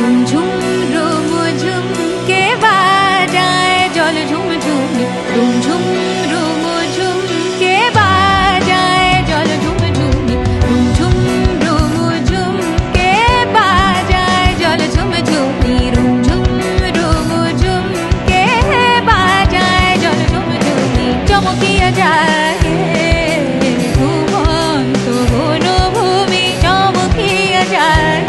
ঝুমঝুম রুমঝুম কে বাজায় জল ঝুমঝুমি ঝুমঝুম রুমঝুম কে বাজায় জল ঝুমঝুমি ঝুমঝুম রুমঝুম কে বাজায় জল ঝুমঝুমি ঝুমঝুম রুমঝুম কে বাজায় জল ঝুমঝুমি চমকিয়া যায় ঘুমন্ত বনভূমি চমকিয়া যায়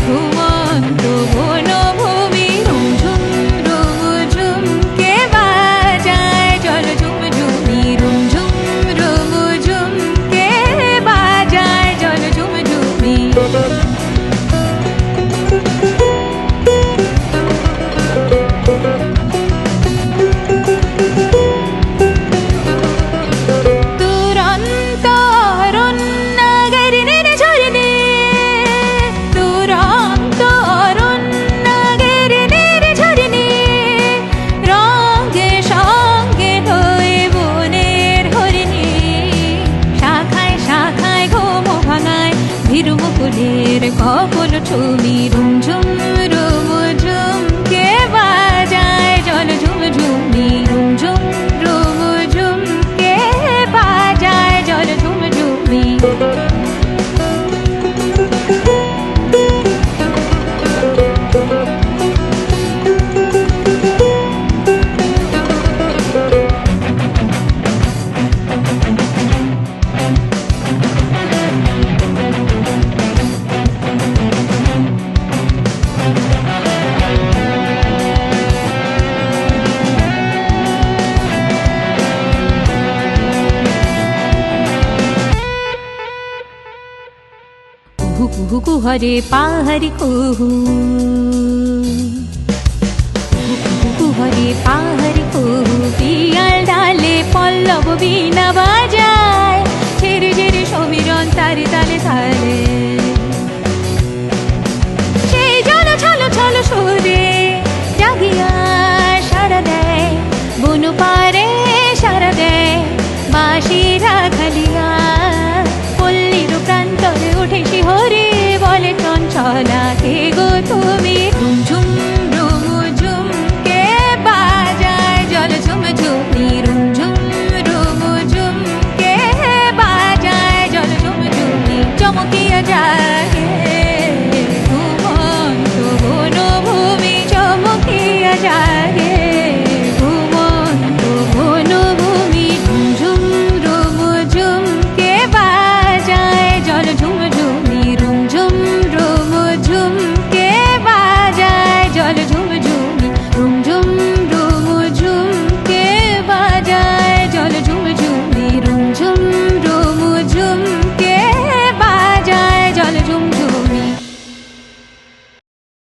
ঘুমন্ত বনভূমি ঝুমঝুম রুমঝুম কে বাজায় জল ঝুমঝুমি ঝুমঝুম রুমঝুম কে বাজায় জল ঝুমঝুমি কপল ছবি রুমঝুম রুমঝুম কে বাজায় জল ঝুমঝুমি ঝুমঝুম রুমঝুম কে বাজায় জল ঝুমঝুমি কুহু কুহরে পাহাড়ি কুহু কুহরে পাহাড়ি কুহু পিয়াল ডালে পল্লব বীণা বাজায় ঝেড়ে ঝেড়ে সমীরণ তারে তালে তালে সেই জল ছলো ছলো সুরে জাগিয়া সারা দেয় বনু পারে সারা দেয় বাঁশিরা খালিয়া পল্লীর প্রান্তরে উঠে শিহরে বলে চঞ্চলা কে গো তুমি